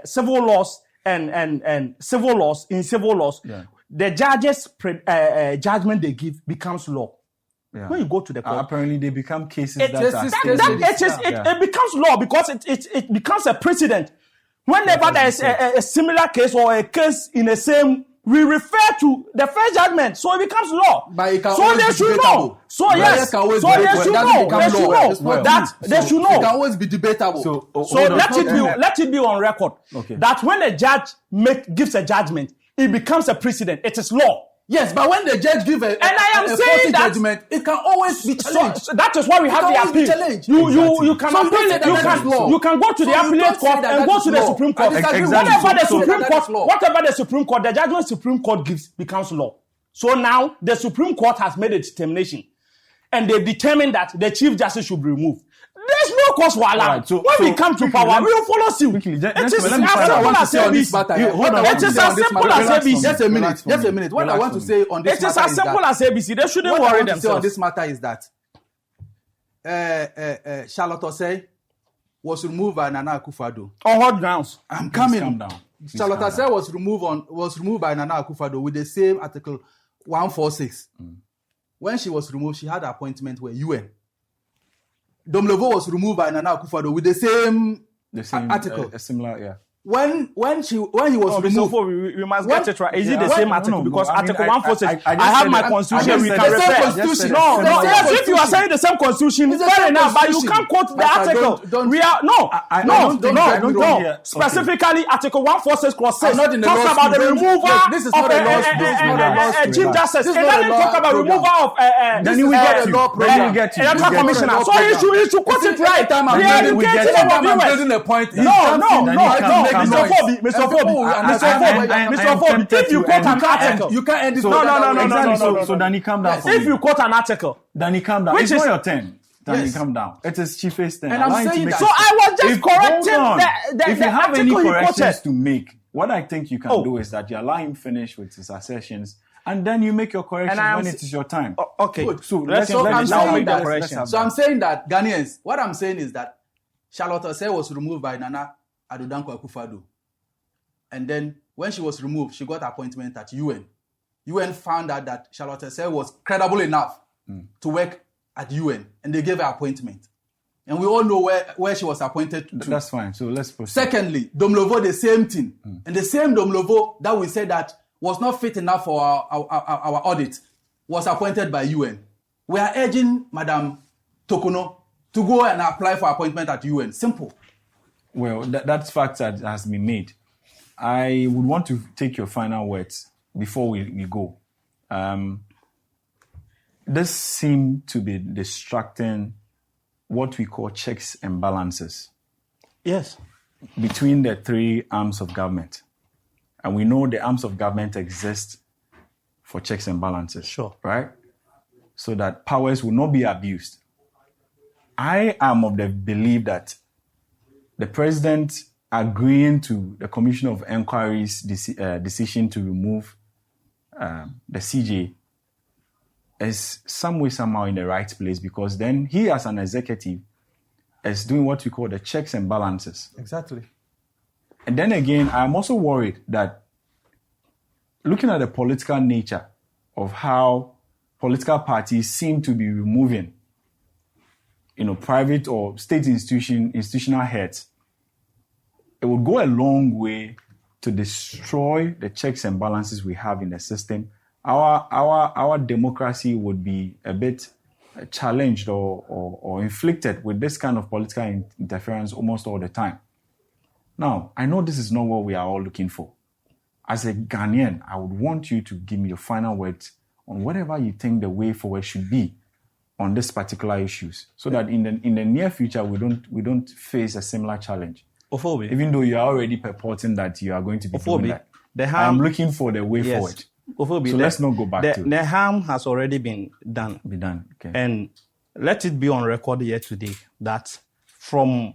civil laws and civil laws, the judges' judgment they give becomes law. yeah. When you go to the court, apparently they become cases it that becomes law because it becomes a precedent. Whenever there is a similar case or a case in the same, we refer to the first judgment, so it becomes law. But it can so always they be should debatable. know. So yes, so they should know. They should know that they should It can know. always be debatable. So hold on. let it be on record Okay. that when a judge gives a judgment, it becomes a precedent. It is law. Yes, but when the judge gives a saying that judgment, it can always be challenged. So that is why we have the always be appeal. challenged. You can Some appeal people it. say that is law. You can go to the So you appellate don't say court that and that go is to the law. Supreme Court. I disagree with Exactly. you. Whatever the So Supreme that is law. Court, whatever the Supreme Court, the judgment Supreme Court gives becomes law. So now the Supreme Court has made a determination, and they determined that the Chief Justice should be removed. There's no cause for alarm. Right, so when we come to power, we will follow suit. Quickly, It just- is as let me simple find out what as ABC. What I want It to is say on as this simple matter- as ABC. Just a minute. Relax Just for a me. minute. What I Relax want to for say on this It is matter as is simple that as ABC. They shouldn't what I worry want to say on themselves. this matter is that Charlotte Osei was removed by Nana Akufo-Addo. On what grounds? I'm coming. calm down. Please Charlotte calm Osei was removed by Nana Akufo-Addo with the same Article 146. When she was removed, she had an appointment with UN. Domlevo was removed by Nana Akufo-Addo with the same article. A similar, yeah. When he was removed, We must What? get it right. Is it Yeah. the same No, article? no, Because I mean, Article I- 146, I I just have said my it. constitution. I We just can said it. The same refer. constitution. No, The same yes, if you are constitution. saying the same constitution, It's the fair same enough, but you constitution. can't quote the But I article. don't- We are I don't think- I don't think here- Specifically, Article 146 clause 6 I'm not in the talks law about the school. removal Look, this is not a law of school. This is not a law school. Chief Justice. This is It not a doesn't law talk about program. removal of Then we get you. Then we get you. electoral We get commissioner. you. So he should quote it right. Anytime I'm We are building- educating anytime our I'm viewers. building a point, No, Mr. Mr. Ofobi, if you quote an article, You can't end this. No. Exactly. So Danny, calm down. for if me. you quote an article, Danny, calm down. Which It's is- not your turn. Danny, Yes. calm down. It is Chief's turn. And I'm Allow him to saying make that- his- so I was just correcting Hold on. the If you have any article he corrections quoted. to make, what I think you can Oh. do is that you allow him finish with his assertions, and then you make your corrections And I am when s- it is your time. Okay, Good. So let's So I'm now saying make the that- correction. So I'm saying that Ghanaians, what I'm saying is that Charlotte Osei was removed by Nana Addo Akufo-Addo. And then when she was removed, she got appointment at UN. UN found out that Charlotte Osei was credible enough to work at UN, and they gave her appointment. And we all know where she was appointed to. That's fine. So let's proceed. Secondly, Domlevo, the same thing. And the same Domlevo that we said that was not fit enough for our audit was appointed by UN. We are urging Madam Torkornoo to go and apply for appointment at UN. Simple. Well, that fact that has been made. I would want to take your final words before we go. This seemed to be distracting what we call checks and balances Yes. between the three arms of government. And we know the arms of government exist for checks and balances. Sure. Right? So that powers will not be abused. I am of the belief that the president agreeing to the Commission of Inquiry's decision to remove the CJ is some way, somehow in the right place, because then he as an executive is doing what we call the checks and balances. Exactly. And then again, I'm also worried that looking at the political nature of how political parties seem to be removing, private or state institutional heads, it would go a long way to destroy the checks and balances we have in the system. Our democracy would be a bit challenged or inflicted with this kind of political interference almost all the time. Now, I know this is not what we are all looking for. As a Ghanaian, I would want you to give me your final words on whatever you think the way forward should be on these particular issues, so that in the near future we don't face a similar challenge. Ofobi. Even though you are already purporting that you are going to be doing Ofobi. that, I'm looking for the way Yes. forward. Ofobi, So let's not go back to the harm has already been done. be done. Okay. And let it be on record here today that from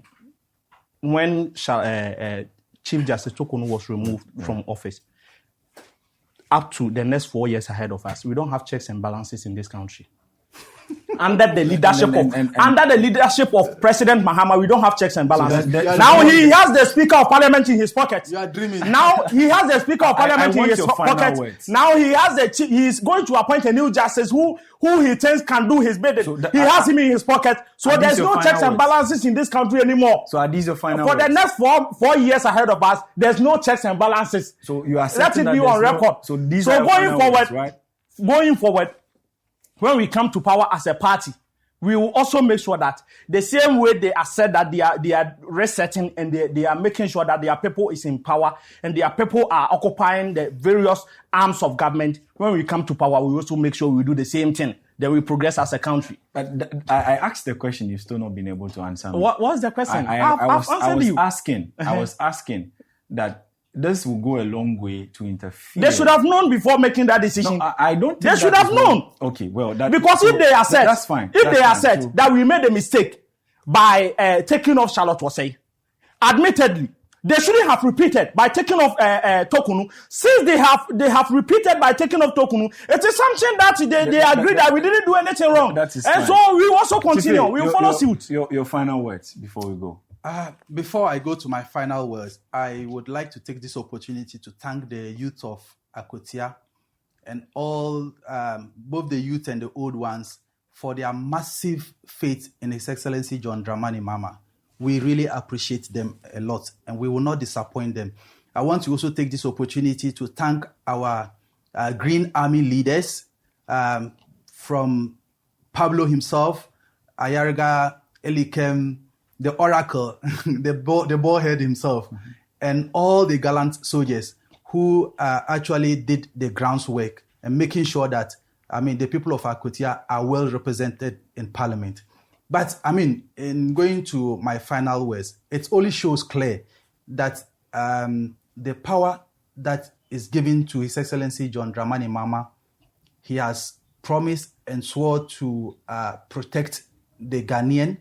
when Chief Justice Torkornoo was removed from office up to the next 4 years ahead of us, we don't have checks and balances in this country. Under the leadership of President Mahama, we don't have checks and balances. Now he has the Speaker of Parliament in his pocket. You are dreaming. Now he has the Speaker of Parliament in his pocket. Words. Now he has he's going to appoint a new justice who he thinks can do his bidding. So he has him in his pocket. So there's no checks and balances in this country anymore. So are these your final For words? the next 4 years ahead of us, there's no checks and balances. So you are Let it be on record. So these are your going final forward, words, right? going forward, when we come to power as a party, we will also make sure that the same way they are said that they are resetting and they are making sure that their people is in power and their people are occupying the various arms of government. When we come to power, we also make sure we do the same thing. Then we progress as a country. But I asked the question, you've still not been able to answer me. What's the question? I I've was asking that this will go a long way to interfere. They should have known before making that decision. No, I don't think They that should have is known. Okay, well, Because if they assert, that's fine. If That's they fine. assert So- that we made a mistake by taking off Charlotte Wasey, admittedly, they shouldn't have repeated by taking off Torkornoo. Since they have repeated by taking off Torkornoo, it is something that they agree that we didn't do anything wrong. That is and fine. so we also continue. Chief, We will follow suit. Your final words before we go. Before I go to my final words, I would like to take this opportunity to thank the youth of Akwatia and all, both the youth and the old ones, for their massive faith in His Excellency John Dramani Mahama. We really appreciate them a lot, and we will not disappoint them. I want to also take this opportunity to thank our Green Army leaders, from Pablo himself, Ayarga, Elikem, the Oracle, the ballhead himself, and all the gallant soldiers who actually did the groundwork and making sure that, the people of Akwatia are well represented in Parliament. But, in going to my final words, it only shows clear that the power that is given to His Excellency John Dramani Mahama, he has promised and swore to protect the Ghanaian,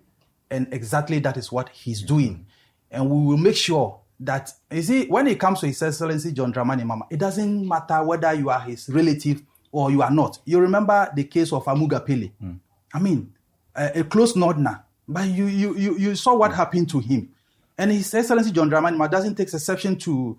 and exactly that is what he's doing. And we will make sure that, when it comes to His Excellency John Dramani Mahama, it doesn't matter whether you are his relative or you are not. You remember the case of Amuga Pele. A close northerner, but you saw what happened to him. And His Excellency John Dramani Mahama doesn't take exception to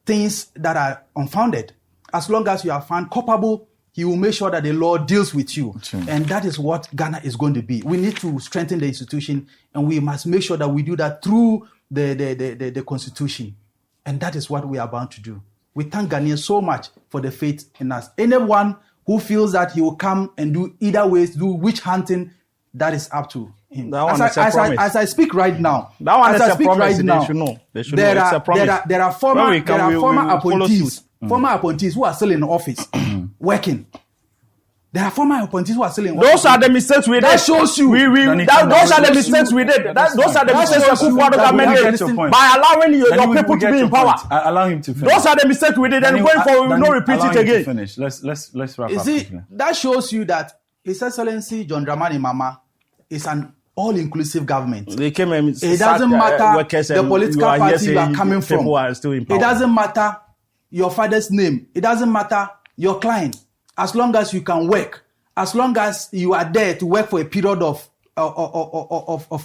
things that are unfounded. As long as you are found culpable, he will make sure that the law deals with you. True. And that is what Ghana is going to be. We need to strengthen the institution, and we must make sure that we do that through the constitution. And that is what we are bound to do. We thank Ghanaians so much for the faith in us. Anyone who feels that he will come and do either ways, do witch hunting, that is up to him. That one is a promise. As I speak right now, That one as is I a speak promise. right now, They should know. They should there know. It's are a promise. there are former When we come, we will follow appointees, suit. former appointees who are still in office working. There are former appointees who are still in Those office. are the mistakes we did. That shows you. Those are the mistakes we did. Those are the mistakes the Kufuor government did by allowing your people to be in power. Allow him to finish. Those are the mistakes we did, and going forward, we will not repeat it again. Finish. Let's wrap You up. see, quickly. that shows you that His Excellency John Dramani Mahama is an all-inclusive government. They came and It doesn't matter the political party you are coming from. People are still in power. It doesn't matter your father's name. It doesn't matter your client. As long as you can work, as long as you are there to work for a period of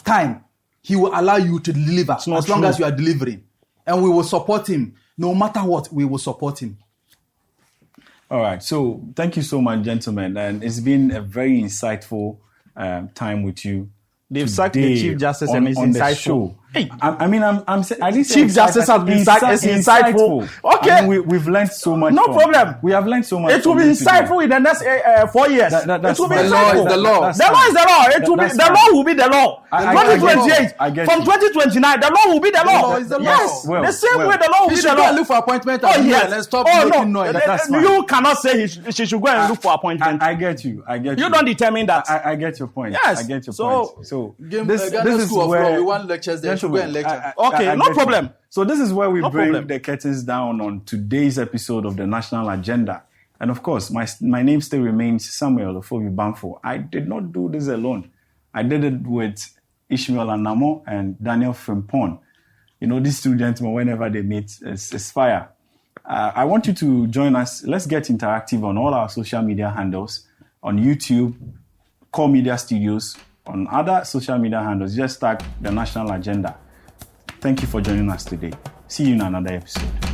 time, he will allow you to deliver. As long true. as you are delivering. And we will support him. No matter what, we will support him. All right. So thank you so much, gentlemen. And it's been a very insightful time with you. They've sacked the Chief Justice and it's on the insightful. show. Hey. I'm saying, I didn't say Chief Justice has been insightful. Okay. I mean, we've learned so much. No problem. We have learned so much. It will be from you today. insightful in the next 4 years. That's It will be fine. insightful. The law That's The law is the law. It will be That's the fine. law will be the law. I 2028 get from you. 2029, the law will be the law. law is the law. Yes, Well, the same well. way the law will He be should the go law. and look for appointment. Oh yes. Let's stop Oh making no. noise. That's fine. You cannot say she should go and look for appointment. I get you. You don't determine that. I get your point. Yes. I get your So, point. So Ghana this is School of Law, where we want lectures there. go and lecture. Okay, no get you. problem. So this is where we No bring problem. the curtains down on today's episode of the National Agenda. And of course, my name still remains Samuel Ofobi Bamfo. I did not do this alone. I did it with Ishmael Anamoh and Daniel Frimpong. You know, these two gentlemen, whenever they meet, it's fire. I want you to join us. Let's get interactive on all our social media handles, on YouTube, Core Media Studios, on other social media handles. Just tag the National Agenda. Thank you for joining us today. See you in another episode.